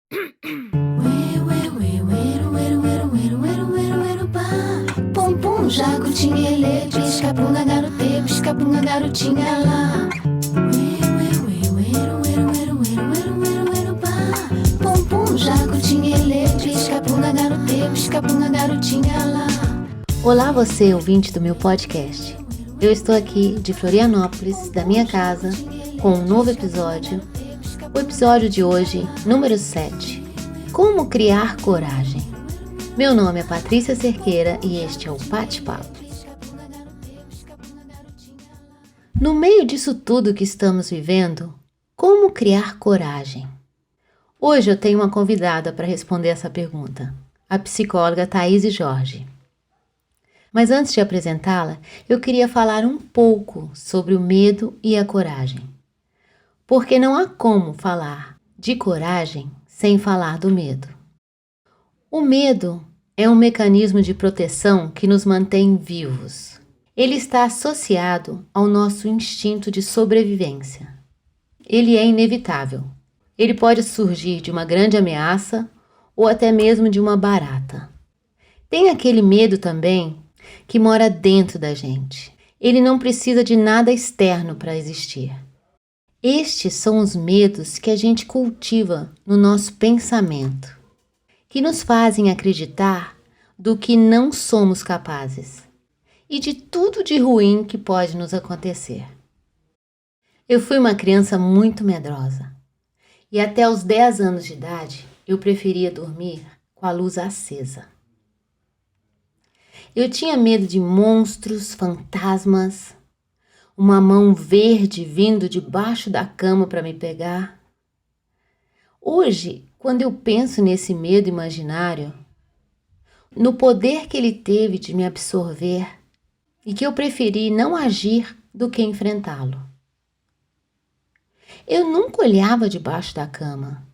Pum pum, jacutinha, ele, pisca-punga, garotê, pisca-punga, garotinha lá. Pum pum, jacutinha, ele, pisca-punga, garotê, pisca-punga, garotinha lá. Olá você, ouvinte do meu podcast. Eu estou aqui de Florianópolis, da minha casa, com um novo episódio. O episódio de hoje, número 7. Como criar coragem? Meu nome é Patrícia Cerqueira e este é o Bate-Papo. No meio disso tudo que estamos vivendo, como criar coragem? Hoje eu tenho uma convidada para responder essa pergunta, a psicóloga Thaís Jorge. Mas antes de apresentá-la, eu queria falar um pouco sobre o medo e a coragem. Porque não há como falar de coragem sem falar do medo. O medo é um mecanismo de proteção que nos mantém vivos. Ele está associado ao nosso instinto de sobrevivência. Ele é inevitável. Ele pode surgir de uma grande ameaça ou até mesmo de uma barata. Tem aquele medo também que mora dentro da gente. Ele não precisa de nada externo para existir. Estes são os medos que a gente cultiva no nosso pensamento, que nos fazem acreditar do que não somos capazes e de tudo de ruim que pode nos acontecer. Eu fui uma criança muito medrosa e até os 10 anos de idade eu preferia dormir com a luz acesa. Eu tinha medo de monstros, fantasmas, uma mão verde vindo debaixo da cama para me pegar. Hoje, quando eu penso nesse medo imaginário, no poder que ele teve de me absorver e que eu preferi não agir do que enfrentá-lo. Eu nunca olhava debaixo da cama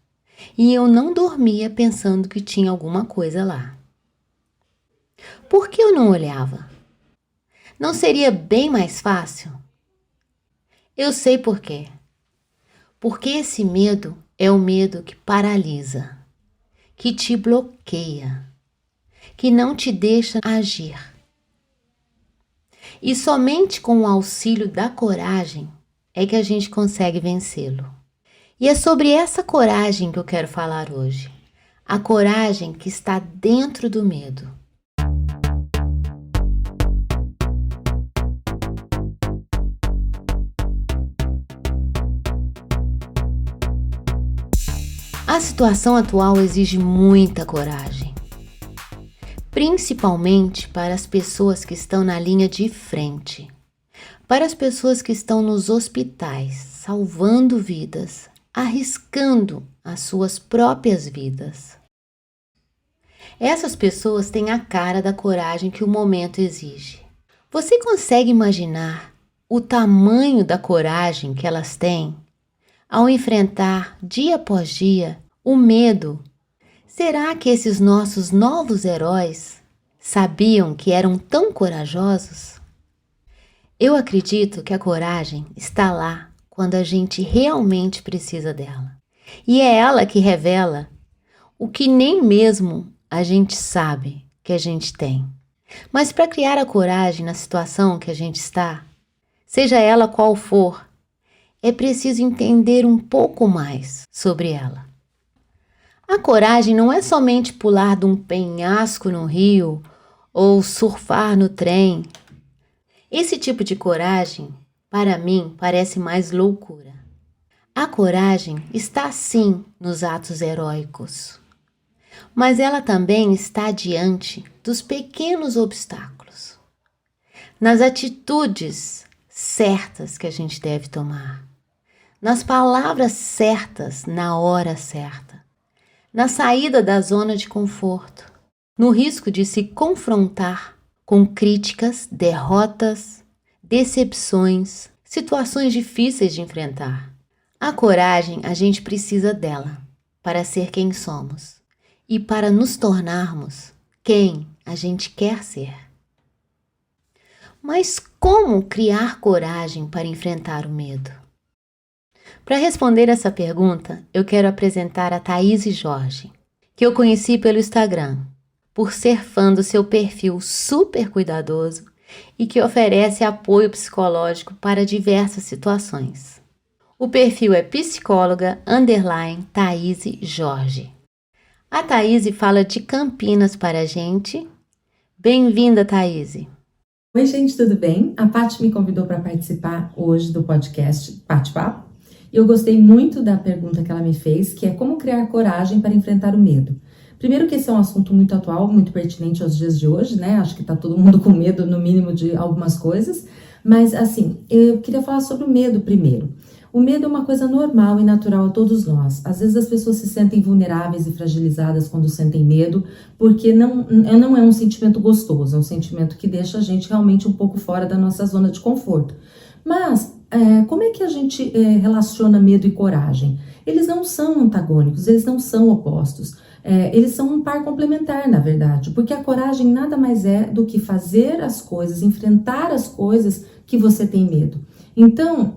e eu não dormia pensando que tinha alguma coisa lá. Por que eu não olhava? Não seria bem mais fácil? Eu sei por quê. Porque esse medo é o medo que paralisa, que te bloqueia, que não te deixa agir. E somente com o auxílio da coragem é que a gente consegue vencê-lo. E é sobre essa coragem que eu quero falar hoje. A coragem que está dentro do medo. A situação atual exige muita coragem, principalmente para as pessoas que estão na linha de frente, para as pessoas que estão nos hospitais, salvando vidas, arriscando as suas próprias vidas. Essas pessoas têm a cara da coragem que o momento exige. Você consegue imaginar o tamanho da coragem que elas têm ao enfrentar dia após dia o medo? Será que esses nossos novos heróis sabiam que eram tão corajosos? Eu acredito que a coragem está lá quando a gente realmente precisa dela. E é ela que revela o que nem mesmo a gente sabe que a gente tem. Mas para criar a coragem na situação que a gente está, seja ela qual for, é preciso entender um pouco mais sobre ela. A coragem não é somente pular de um penhasco no rio ou surfar no trem. Esse tipo de coragem, para mim, parece mais loucura. A coragem está sim nos atos heróicos, mas ela também está diante dos pequenos obstáculos, nas atitudes certas que a gente deve tomar, nas palavras certas na hora certa, na saída da zona de conforto, no risco de se confrontar com críticas, derrotas, decepções, situações difíceis de enfrentar. A coragem, a gente precisa dela para ser quem somos e para nos tornarmos quem a gente quer ser. Mas como criar coragem para enfrentar o medo? Para responder essa pergunta, eu quero apresentar a Thaís Jorge, que eu conheci pelo Instagram, por ser fã do seu perfil super cuidadoso e que oferece apoio psicológico para diversas situações. O perfil é psicóloga_Thaís Jorge. A Thaís fala de Campinas para a gente. Bem-vinda, Thaís. Oi, gente, tudo bem? A Paty me convidou para participar hoje do podcast Paty Papo. E eu gostei muito da pergunta que ela me fez, que é como criar coragem para enfrentar o medo. Primeiro que esse é um assunto muito atual, muito pertinente aos dias de hoje, né? Acho que tá todo mundo com medo, no mínimo, de algumas coisas. Mas, assim, eu queria falar sobre o medo primeiro. O medo é uma coisa normal e natural a todos nós. Às vezes as pessoas se sentem vulneráveis e fragilizadas quando sentem medo, porque não é um sentimento gostoso, é um sentimento que deixa a gente realmente um pouco fora da nossa zona de conforto. Mas, como é que a gente relaciona medo e coragem? Eles não são antagônicos, eles não são opostos. Eles são um par complementar, na verdade, porque a coragem nada mais é do que fazer as coisas, enfrentar as coisas que você tem medo. Então,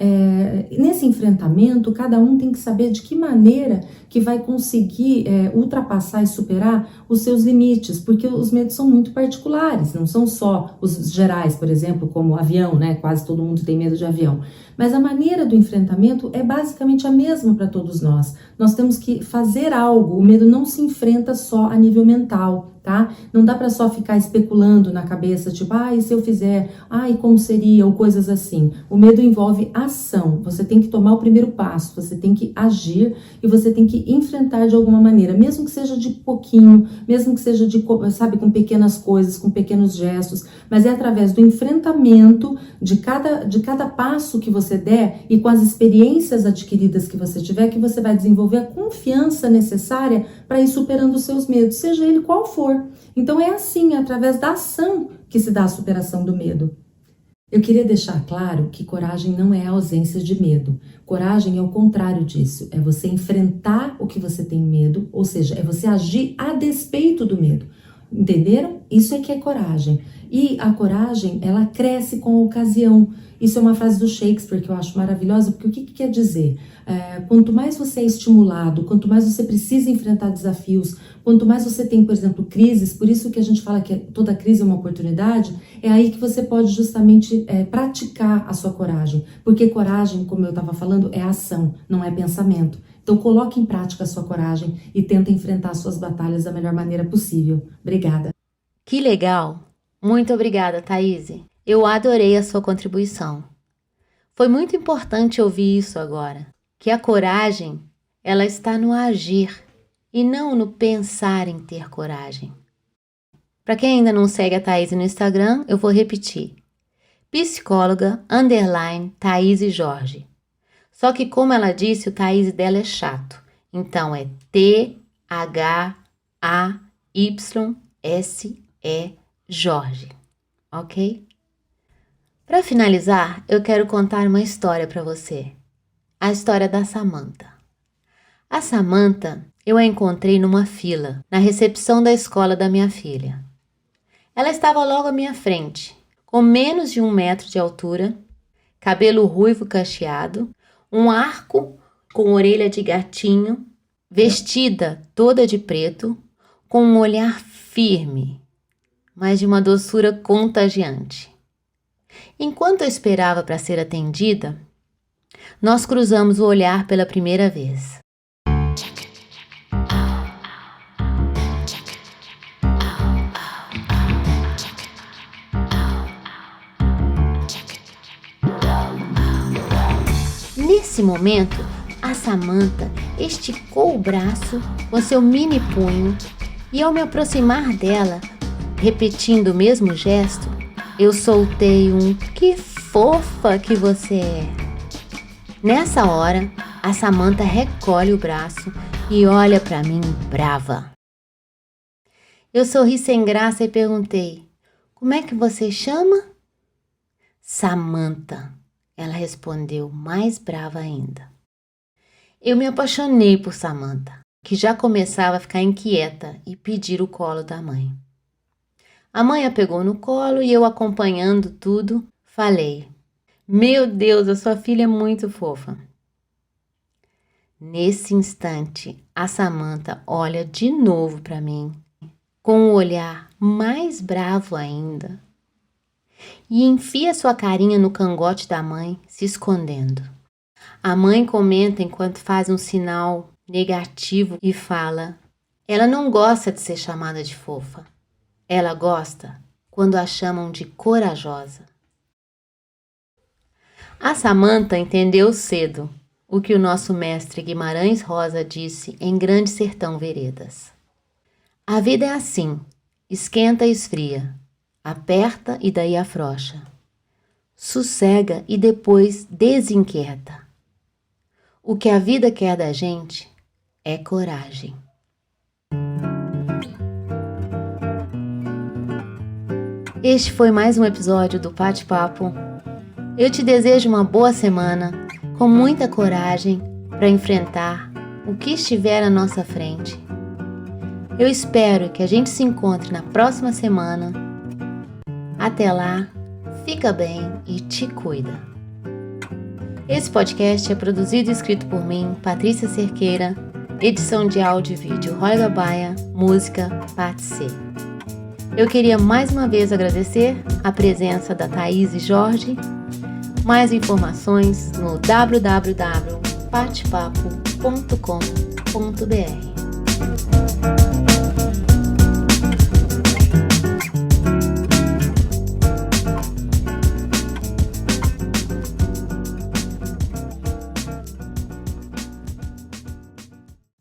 nesse enfrentamento, cada um tem que saber de que maneira que vai conseguir ultrapassar e superar os seus limites, porque os medos são muito particulares, não são só os gerais, por exemplo, como avião, né? Quase todo mundo tem medo de avião. Mas a maneira do enfrentamento é basicamente a mesma para todos nós. Nós temos que fazer algo, o medo não se enfrenta só a nível mental, tá? Não dá para só ficar especulando na cabeça, tipo, e se eu fizer, e como seria, ou coisas assim. O medo envolve ação, você tem que tomar o primeiro passo, você tem que agir e você tem que enfrentar de alguma maneira, mesmo que seja de pouquinho, mesmo que seja com pequenas coisas, com pequenos gestos, mas é através do enfrentamento de cada passo que você der e com as experiências adquiridas que você tiver, que você vai desenvolver a confiança necessária para ir superando os seus medos, seja ele qual for. Então é assim, através da ação que se dá a superação do medo. Eu queria deixar claro que coragem não é a ausência de medo. Coragem é o contrário disso, é você enfrentar o que você tem medo, ou seja, é você agir a despeito do medo. Entenderam? Isso é que é coragem. E a coragem, ela cresce com a ocasião. Isso é uma frase do Shakespeare que eu acho maravilhosa, porque o que quer dizer? Quanto mais você é estimulado, quanto mais você precisa enfrentar desafios, quanto mais você tem, por exemplo, crises, por isso que a gente fala que toda crise é uma oportunidade, é aí que você pode justamente praticar a sua coragem. Porque coragem, como eu estava falando, é ação, não é pensamento. Então coloque em prática a sua coragem e tenta enfrentar suas batalhas da melhor maneira possível. Obrigada. Que legal! Muito obrigada, Thaís. Eu adorei a sua contribuição. Foi muito importante ouvir isso agora, que a coragem, ela está no agir e não no pensar em ter coragem. Para quem ainda não segue a Thaís no Instagram, eu vou repetir. psicóloga_Thaís Jorge. Só que como ela disse, o Thaís dela é chato. Então é THAYSE Jorge. Ok? Para finalizar, eu quero contar uma história para você. A história da Samantha. A Samantha, eu a encontrei numa fila, na recepção da escola da minha filha. Ela estava logo à minha frente, com menos de 1 metro de altura, cabelo ruivo cacheado, um arco com orelha de gatinho, vestida toda de preto, com um olhar firme, mas de uma doçura contagiante. Enquanto eu esperava para ser atendida, nós cruzamos o olhar pela primeira vez. Nesse momento, a Samantha esticou o braço com seu mini punho e ao me aproximar dela, repetindo o mesmo gesto, eu soltei um "que fofa que você é". Nessa hora, a Samantha recolhe o braço e olha para mim brava. Eu sorri sem graça e perguntei: "Como é que você chama?" "Samantha", ela respondeu, mais brava ainda. Eu me apaixonei por Samantha, que já começava a ficar inquieta e pedir o colo da mãe. A mãe a pegou no colo e eu, acompanhando tudo, falei: "Meu Deus, a sua filha é muito fofa." Nesse instante, a Samantha olha de novo para mim, com um olhar mais bravo ainda, e enfia sua carinha no cangote da mãe, se escondendo. A mãe comenta enquanto faz um sinal negativo e fala: ela não gosta de ser chamada de fofa. Ela gosta quando a chamam de corajosa. A Samantha entendeu cedo o que o nosso mestre Guimarães Rosa disse em Grande Sertão Veredas. A vida é assim, esquenta e esfria, aperta e daí afrouxa, sossega e depois desinquieta. O que a vida quer da gente é coragem. Este foi mais um episódio do Bate-Papo. Eu te desejo uma boa semana, com muita coragem para enfrentar o que estiver à nossa frente. Eu espero que a gente se encontre na próxima semana. Até lá, fica bem e te cuida. Esse podcast é produzido e escrito por mim, Patrícia Cerqueira, edição de áudio e vídeo Roy Gabaia, música Pat C. Eu queria mais uma vez agradecer a presença da Thaís e Jorge. Mais informações no www.batepapo.com.br.